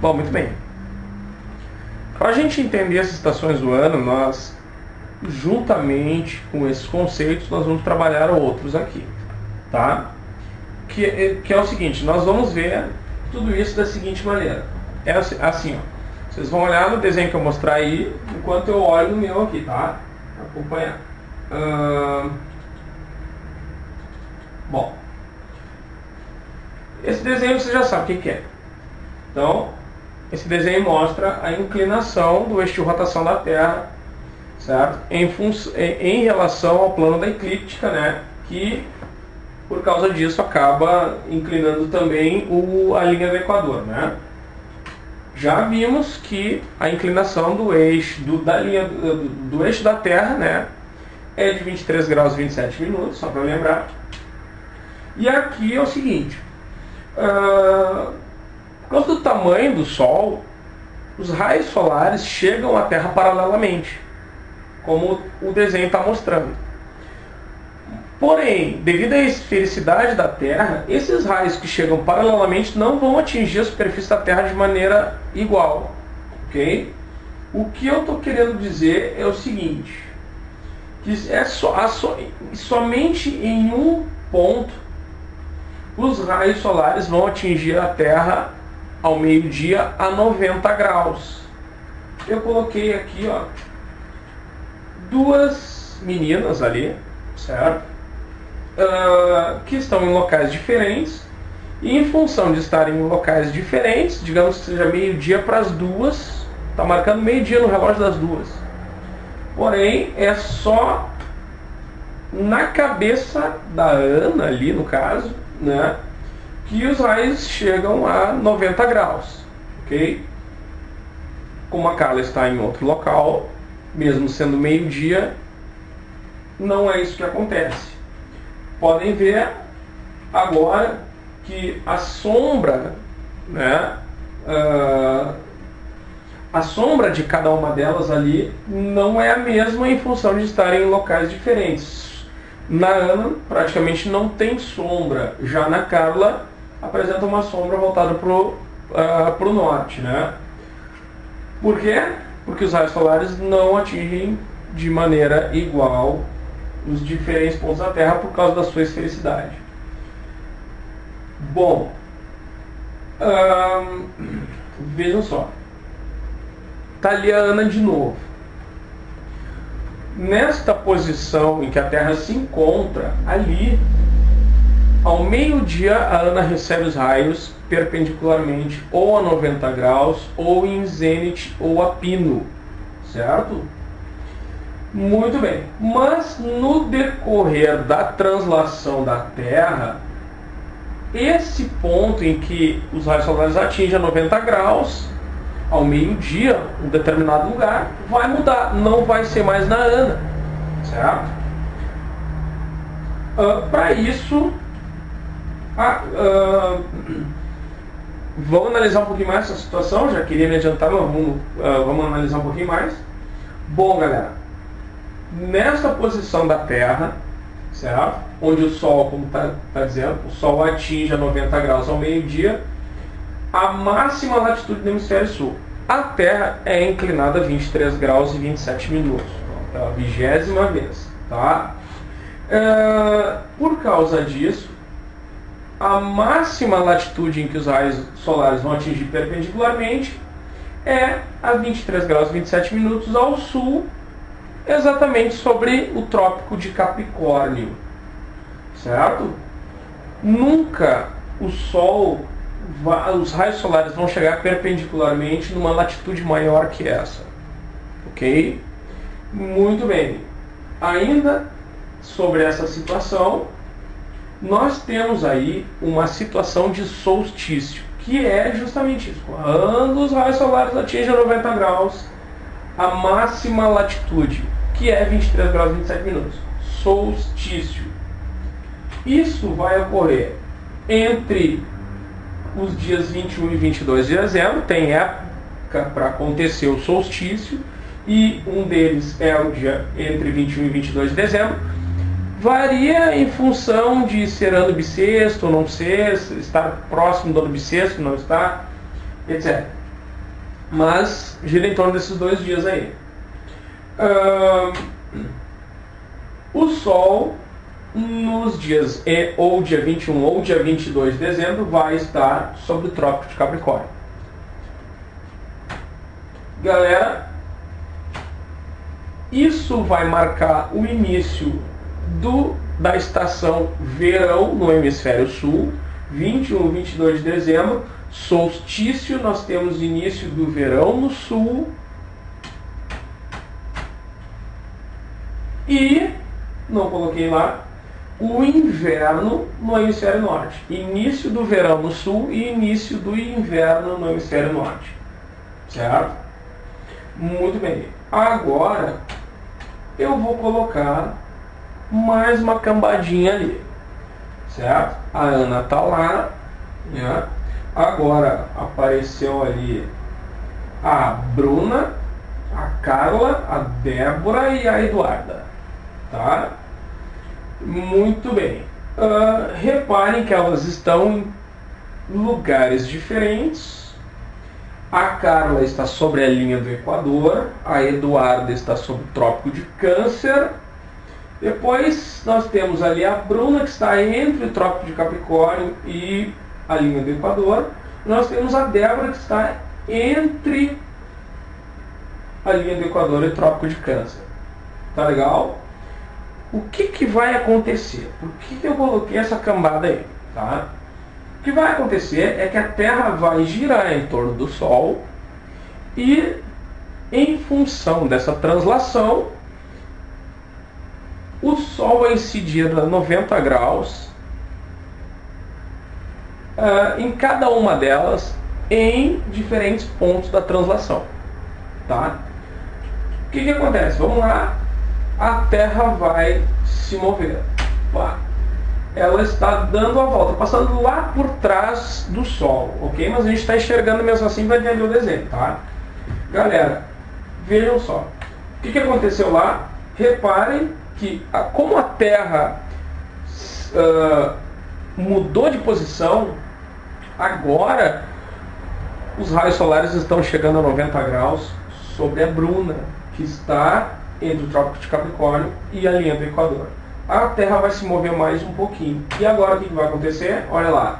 Bom, muito bem. Para a gente entender as estações do ano, nós, juntamente com esses conceitos, nós vamos trabalhar outros aqui, tá? Que é o seguinte, nós vamos ver tudo isso da seguinte maneira. É assim, ó. Vocês vão olhar no desenho que eu mostrar aí, enquanto eu olho no meu aqui, tá? Acompanhar. Bom, esse desenho você já sabe o que é. Então, esse desenho mostra a inclinação do eixo de rotação da Terra, certo? Em relação ao plano da eclíptica, né? Que, por causa disso, acaba inclinando também a linha do Equador, né? Já vimos que a inclinação do eixo do eixo da Terra, né, é de 23 graus e 27 minutos, só para lembrar. E aqui é o seguinte, por causa do tamanho do Sol, os raios solares chegam à Terra paralelamente, como o desenho está mostrando. Porém, devido à esfericidade da Terra, esses raios que chegam paralelamente não vão atingir a superfície da Terra de maneira igual, ok? O que eu estou querendo dizer é o seguinte, que somente em um ponto os raios solares vão atingir a Terra ao meio-dia a 90 graus. Eu coloquei aqui, ó, duas meninas ali, certo? Que estão em locais diferentes, e em função de estarem em locais diferentes, digamos que seja meio-dia para as duas, está marcando meio-dia no relógio das duas, porém é só na cabeça da Ana ali, no caso, né, que os raios chegam a 90 graus, ok? Como a Carla está em outro local, mesmo sendo meio-dia, não é isso que acontece. Podem ver agora que a sombra, né, a sombra de cada uma delas ali não é a mesma em função de estarem em locais diferentes. Na Ana praticamente não tem sombra, já na Carla apresenta uma sombra voltada para o norte, né? Por quê? Porque os raios solares não atingem de maneira igual os diferentes pontos da Terra por causa da sua esfericidade. Bom, vejam só, está ali a Ana de novo. Nesta posição em que a Terra se encontra, ali, ao meio-dia, a Ana recebe os raios perpendicularmente ou a 90 graus, ou em zênite, ou a pino, certo? Muito bem, mas no decorrer da translação da Terra, esse ponto em que os raios solares atingem a 90 graus, ao meio-dia, em determinado lugar, vai mudar, não vai ser mais na Ana, certo? Para isso, vamos analisar um pouquinho mais essa situação, já queria me adiantar, mas vamos analisar um pouquinho mais. Bom, galera, nesta posição da Terra, certo? Onde o Sol, como está dizendo, o Sol atinge a 90 graus ao meio-dia, a máxima latitude do hemisfério sul. A Terra é inclinada a 23 graus e 27 minutos, pela 20ª vez, tá? Por causa disso, a máxima latitude em que os raios solares vão atingir perpendicularmente é a 23 graus e 27 minutos ao sul, exatamente sobre o Trópico de Capricórnio, certo? Nunca os raios solares vão chegar perpendicularmente numa latitude maior que essa, ok? Muito bem. Ainda sobre essa situação, nós temos aí uma situação de solstício, que é justamente isso. Quando os raios solares atingem 90 graus, a máxima latitude, que é 23 graus e 27 minutos. Solstício. Isso vai ocorrer entre os dias 21 e 22 de dezembro, tem época para acontecer o solstício, e um deles é o dia entre 21 e 22 de dezembro. Varia em função de ser ano bissexto ou não ser, estar próximo do ano bissexto, não estar, etc. Mas gira em torno desses 2 dias aí. O Sol, nos dias ou dia 21 ou dia 22 de dezembro, vai estar sobre o Trópico de Capricórnio. Galera, isso vai marcar o início da estação verão no hemisfério sul, 21 e 22 de dezembro, solstício, nós temos início do verão no sul e, não coloquei lá, o inverno no hemisfério norte. Início do verão no sul e início do inverno no hemisfério norte. Certo? Muito bem. Agora, eu vou colocar mais uma cambadinha ali. Certo? A Ana está lá. Né? Agora apareceu ali a Bruna, a Carla, a Débora e a Eduarda. Tá? Muito bem. Reparem que elas estão em lugares diferentes. A Carla está sobre a linha do Equador, a Eduarda está sobre o Trópico de Câncer. Depois nós temos ali a Bruna, que está entre o Trópico de Capricórnio e a linha do Equador. Nós temos a Débora, que está entre a linha do Equador e o Trópico de Câncer. Tá legal? O que vai acontecer? Por que eu coloquei essa cambada aí? Tá? O que vai acontecer é que a Terra vai girar em torno do Sol e, em função dessa translação, o Sol vai incidir a 90 graus em cada uma delas em diferentes pontos da translação. Tá? O que acontece? Vamos lá. A Terra vai se mover. Ela está dando a volta, passando lá por trás do Sol, ok? Mas a gente está enxergando mesmo assim, vai entender o desenho, tá? Galera, vejam só. O que aconteceu lá? Reparem que, como a Terra mudou de posição, agora os raios solares estão chegando a 90 graus sobre a Bruna, que está entre o Trópico de Capricórnio e a linha do Equador. A Terra vai se mover mais um pouquinho. E agora o que vai acontecer? Olha lá.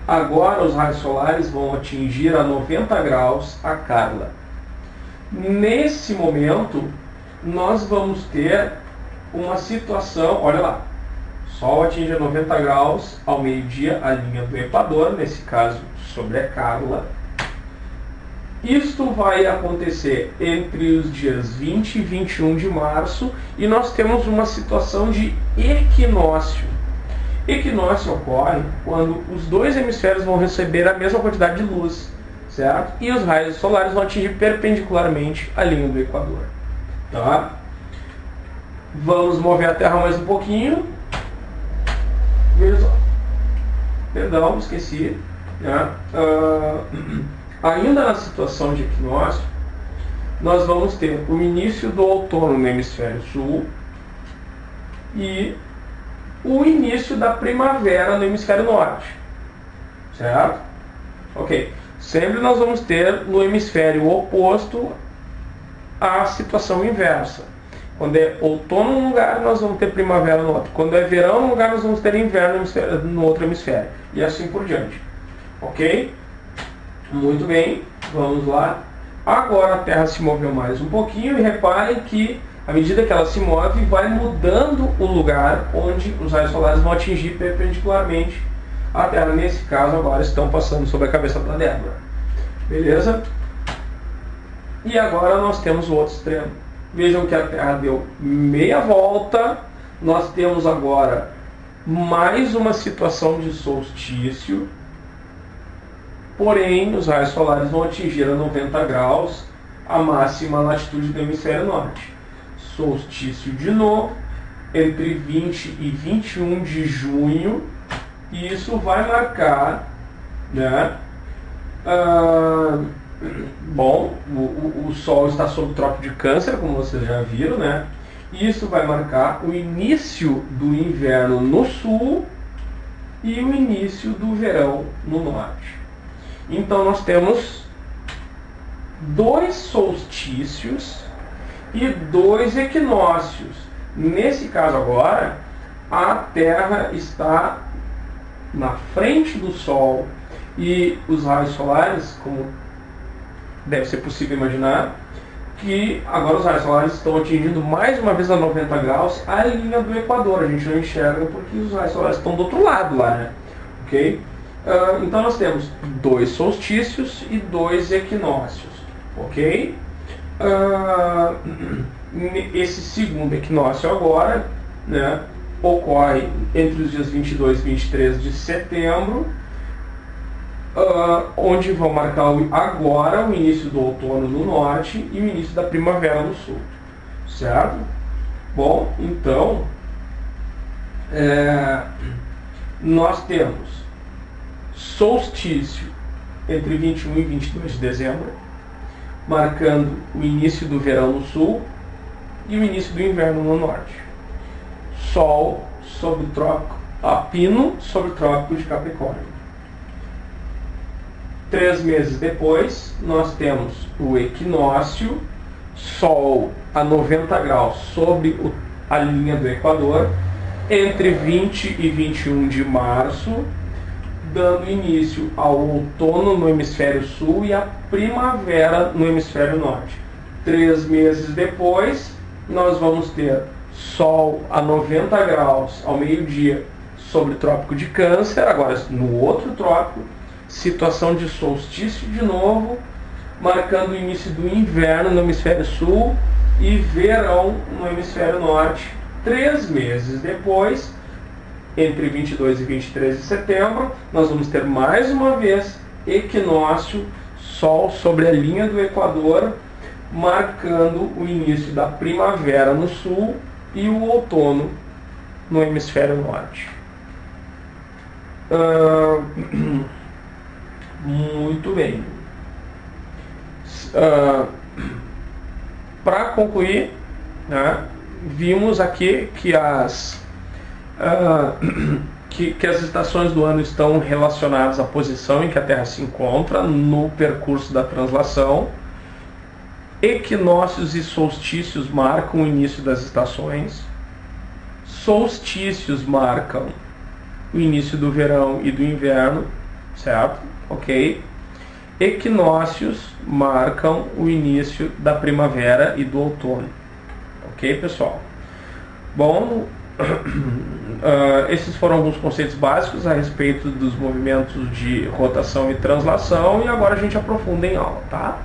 Agora os raios solares vão atingir a 90 graus a Carla. Nesse momento, nós vamos ter uma situação, olha lá. Sol atinge a 90 graus ao meio-dia a linha do Equador, nesse caso sobre a Carla. Isto vai acontecer entre os dias 20 e 21 de março e nós temos uma situação de equinócio. Equinócio ocorre quando os dois hemisférios vão receber a mesma quantidade de luz, certo? E os raios solares vão atingir perpendicularmente a linha do Equador. Tá? Vamos mover a Terra mais um pouquinho. Veja só. Perdão, esqueci. Né? Ainda na situação de equinócio, nós vamos ter o início do outono no hemisfério sul e o início da primavera no hemisfério norte. Certo? Ok. Sempre nós vamos ter no hemisfério oposto a situação inversa. Quando é outono num lugar, nós vamos ter primavera no outro. Quando é verão num lugar, nós vamos ter inverno no outro hemisfério. E assim por diante. Ok? Muito bem, vamos lá. Agora a Terra se moveu mais um pouquinho e reparem que, à medida que ela se move, vai mudando o lugar onde os raios solares vão atingir perpendicularmente a Terra. Nesse caso, agora estão passando sobre a cabeça da Débora. Beleza? E agora nós temos o outro extremo. Vejam que a Terra deu meia volta. Nós temos agora mais uma situação de solstício. Porém, os raios solares vão atingir a 90 graus a máxima latitude do hemisfério norte. Solstício de novo, entre 20 e 21 de junho. E isso vai marcar, né? Bom, o Sol está sob o Trópico de Câncer, como vocês já viram, né? E isso vai marcar o início do inverno no sul e o início do verão no norte. Então nós temos 2 solstícios e 2 equinócios. Nesse caso agora, a Terra está na frente do Sol e os raios solares, como deve ser possível imaginar, que agora os raios solares estão atingindo mais uma vez a 90 graus a linha do Equador. A gente não enxerga porque os raios solares estão do outro lado lá, né? Ok? Então nós temos 2 solstícios e 2 equinócios. Ok? Esse segundo equinócio agora, né, ocorre entre os dias 22 e 23 de setembro, onde vão marcar agora o início do outono no norte e o início da primavera no sul. Certo? Bom, então, nós temos solstício entre 21 e 22 de dezembro, marcando o início do verão no sul e o início do inverno no norte. Sol sobre o trópico Pino sobre o trópico de Capricórnio. 3 meses depois, nós temos o equinócio, Sol a 90 graus sobre a linha do Equador, entre 20 e 21 de março, dando início ao outono no hemisfério sul e à primavera no hemisfério norte. 3 meses depois, nós vamos ter Sol a 90 graus ao meio-dia sobre o trópico de Câncer, agora no outro trópico, situação de solstício de novo, marcando o início do inverno no hemisfério sul e verão no hemisfério norte. 3 meses depois, entre 22 e 23 de setembro, nós vamos ter mais uma vez equinócio, Sol sobre a linha do Equador, marcando o início da primavera no sul e o outono no hemisfério norte. Muito bem. Para concluir, né, vimos aqui que as estações do ano estão relacionadas à posição em que a Terra se encontra no percurso da translação. Equinócios e solstícios marcam o início das estações. Solstícios marcam o início do verão e do inverno, certo? Ok? Equinócios marcam o início da primavera e do outono. Ok, pessoal? Bom, esses foram alguns conceitos básicos a respeito dos movimentos de rotação e translação, e agora a gente aprofunda em aula, tá?